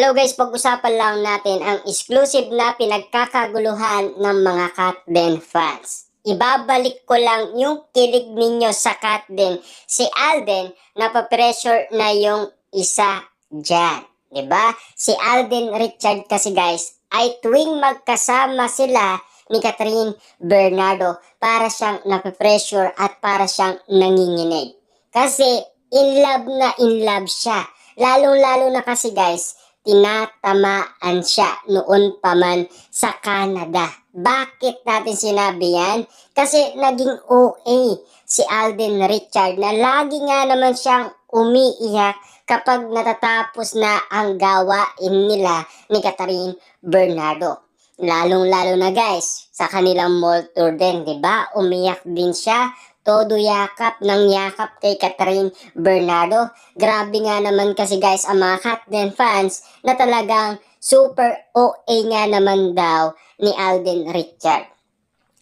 Hello guys, pag-usapan lang natin ang exclusive na pinagkakaguluhan ng mga Katden fans. Ibabalik ko lang yung kilig ninyo sa Katden. Si Alden, napapressure na yung isa dyan. Diba? Si Alden Richard kasi guys, ay tuwing magkasama sila ni Catherine Bernardo, para siyang napapressure at para siyang nanginginig. Kasi in love siya. Lalong-lalo na kasi guys, tinatamaan siya noon pa man sa Canada. Bakit natin sinabi yan? Kasi naging OA si Alden Richard na lagi nga naman siyang umiiyak kapag natatapos na ang gawain nila ni Catherine Bernardo. Lalong-lalo na guys, sa kanilang mall tour din, di ba? Umiyak din siya. Todo yakap ng yakap kay Catherine Bernardo. Grabe nga naman kasi guys ang mga Katden fans na talagang super OA nga naman daw ni Alden Richard.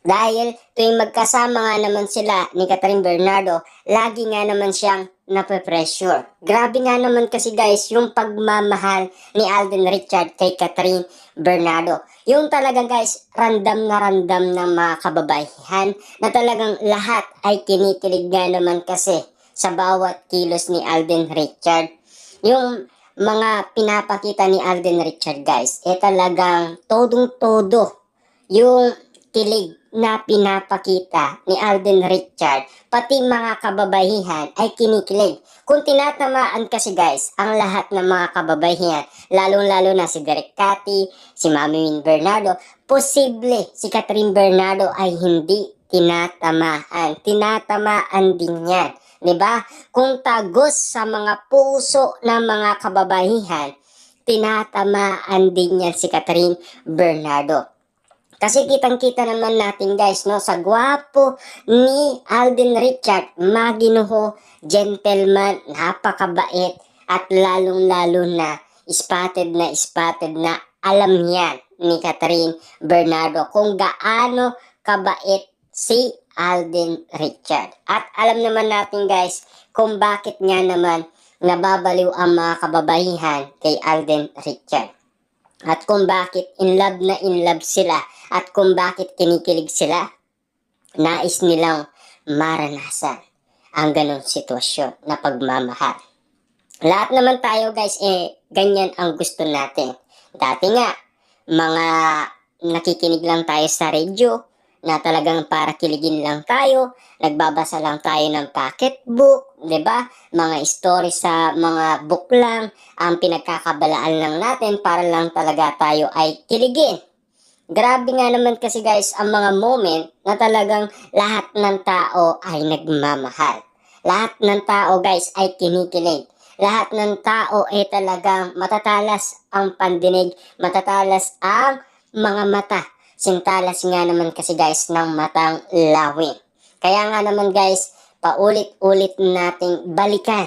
Dahil tuwing magkasama nga naman sila ni Catherine Bernardo, lagi nga naman siyang nape-pressure. Grabe nga naman kasi guys yung pagmamahal ni Alden Richard kay Catherine Bernardo. Yung talagang guys, random ng mga kababaihan na talagang lahat ay kinikilig nga naman kasi sa bawat kilos ni Alden Richard. Yung mga pinapakita ni Alden Richard guys, talagang todong-todo yung kilig na pinapakita ni Alden Richard, pati mga kababaihan ay kinikilig. Kung tinatamaan kasi guys, ang lahat ng mga kababaihan, lalong-lalo na si Derek Cathy, si Mami Min Bernardo, posible si Catherine Bernardo ay hindi tinatamaan. Tinatamaan din yan. Diba? Kung tagos sa mga puso ng mga kababaihan, tinatamaan din yan si Catherine Bernardo. Kasi kitang-kita naman natin guys, no, sa gwapo ni Alden Richard, maginuho, gentleman, napakabait, at lalong-lalo na spotted na alam yan ni Catherine Bernardo kung gaano kabait si Alden Richard. At alam naman natin guys kung bakit nga naman nababaliw ang mga kababaihan kay Alden Richard. At kung bakit in love sila at kung bakit kinikilig sila, nais nilang maranasan ang ganong sitwasyon na pagmamahal. Lahat naman tayo guys, ganyan ang gusto natin. Dati nga, mga nakikinig lang tayo sa radio, na talagang para kiligin lang tayo, nagbabasa lang tayo ng pocketbook, 'di ba? Mga story sa mga book lang ang pinagkakabalaan lang natin para lang talaga tayo ay kiligin. Grabe nga naman kasi guys ang mga moment na talagang lahat ng tao ay nagmamahal. Lahat ng tao guys ay kinikilig. Lahat ng tao ay talagang matatalas ang pandinig, matatalas ang mga mata. Sintalas nga naman kasi guys ng matang lawin. Kaya nga naman guys, paulit-ulit nating balikan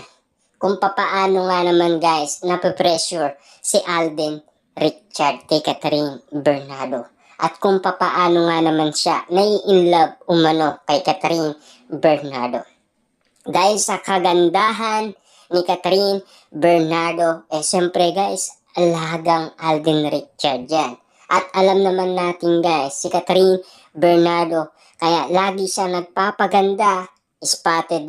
kung papaano nga naman guys nape-pressure si Alden Richard kay Catherine Bernardo. At kung papaano nga naman siya nai-inlove umano kay Catherine Bernardo. Dahil sa kagandahan ni Catherine Bernardo, siyempre guys, alagang Alden Richard yan. At alam naman natin guys, si Catherine Bernardo, kaya lagi siya nagpapaganda, spotted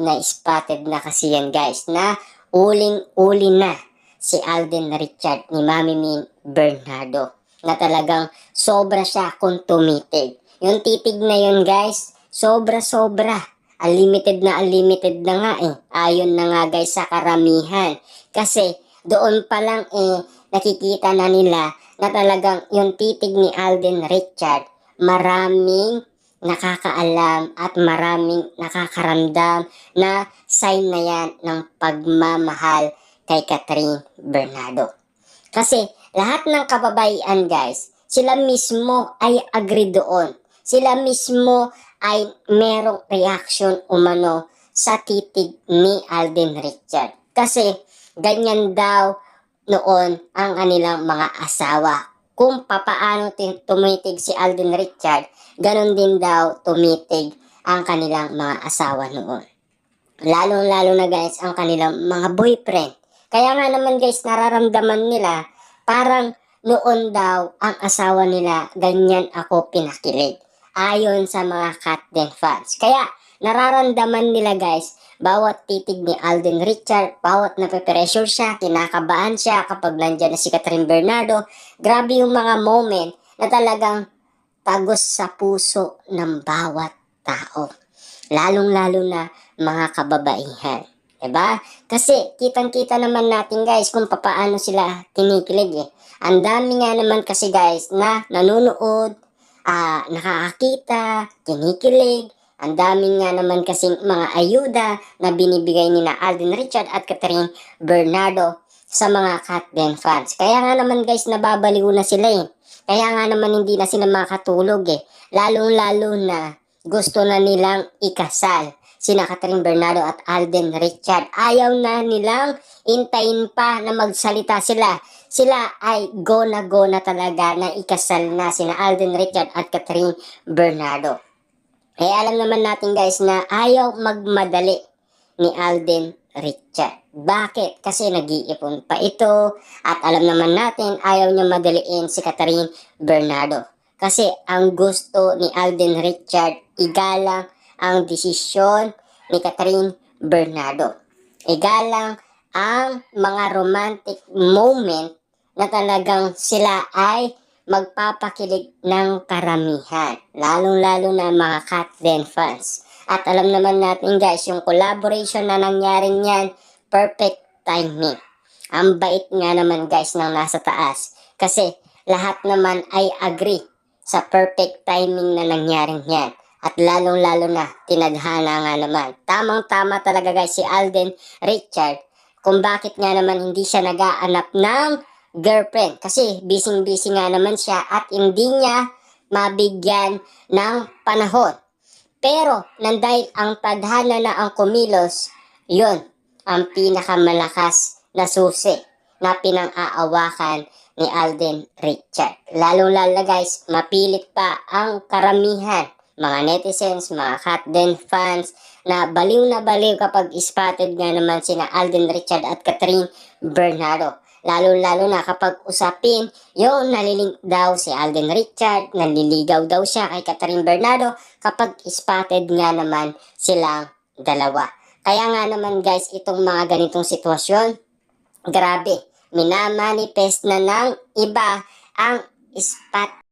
na kasi yan guys, na uling-uli na si Alden Richard ni Mami Min Bernardo, na talagang sobra siya kung tumitig. Yung titig na yun guys, sobra-sobra. Unlimited na nga Ayon na nga guys sa karamihan. Kasi doon pa lang nakikita na nila na talagang yung titig ni Alden Richard, maraming nakakaalam at maraming nakakaramdam na sign na yan ng pagmamahal kay Catherine Bernardo. Kasi lahat ng kababaihan guys, sila mismo ay agree doon. Sila mismo ay merong reaction umano sa titig ni Alden Richard. Kasi ganyan daw noon ang kanilang mga asawa. Kung papaano tumitig si Alden Richard, ganon din daw tumitig ang kanilang mga asawa noon. Lalo-lalo na guys ang kanilang mga boyfriend. Kaya nga naman guys, nararamdaman nila parang noon daw ang asawa nila, ganyan ako pinakilig. Ayon sa mga Katden fans. Kaya nararamdaman nila guys, bawat titig ni Alden Richard, bawat nape-pressure siya, kinakabahan siya kapag nandyan na si Catherine Bernardo. Grabe yung mga moment na talagang tagos sa puso ng bawat tao. Lalong-lalo na mga kababaihan. Diba? Kasi kitang-kita naman natin guys kung papaano sila kinikilig eh. Ang dami nga naman kasi guys na nanonood, nakakakita, kinikilig. Ang dami nga naman kasing mga ayuda na binibigay ni na Alden Richard at Catherine Bernardo sa mga Katden fans. Kaya nga naman guys, nababaliw na sila eh. Kaya nga naman hindi na sila makatulog eh. Lalong-lalo na gusto na nilang ikasal sina Catherine Bernardo at Alden Richard. Ayaw na nilang intayin pa na magsalita sila. Sila ay go na talaga na ikasal na sina Alden Richard at Catherine Bernardo. Eh alam naman natin guys na ayaw magmadali ni Alden Richard. Bakit? Kasi nag-iipon pa ito at alam naman natin ayaw niya madaliin si Catherine Bernardo. Kasi ang gusto ni Alden Richard, igalang ang desisyon ni Catherine Bernardo. Igalang ang mga romantic moment na talagang sila ay magpapakilig ng karamihan. Lalong-lalo na mga Katden fans. At alam naman natin guys, yung collaboration na nangyari niyan, perfect timing. Ang bait nga naman guys ng nasa taas. Kasi lahat naman ay agree sa perfect timing na nangyari niyan. At lalong-lalo na, tinadhana nga naman. Tamang-tama talaga guys si Alden Richard kung bakit nga naman hindi siya nag-aanap ng girlfriend. Kasi busy-busy nga naman siya at hindi niya mabigyan ng panahon. Pero, dahil ang tadhana na ang kumilos, yun ang pinakamalakas na susi na pinang-aawakan ni Alden Richard. Lalo-lalo guys, mapilit pa ang karamihan, mga netizens, mga Katden fans, na baliw kapag spotted nga naman sina Alden Richard at Catherine Bernardo. Lalo-lalo na kapag usapin yung nalilink daw si Alden Richard, naliligaw daw siya kay Catherine Bernardo kapag spotted nga naman silang dalawa. Kaya nga naman guys, itong mga ganitong sitwasyon, grabe, minamanifest na ng iba ang spot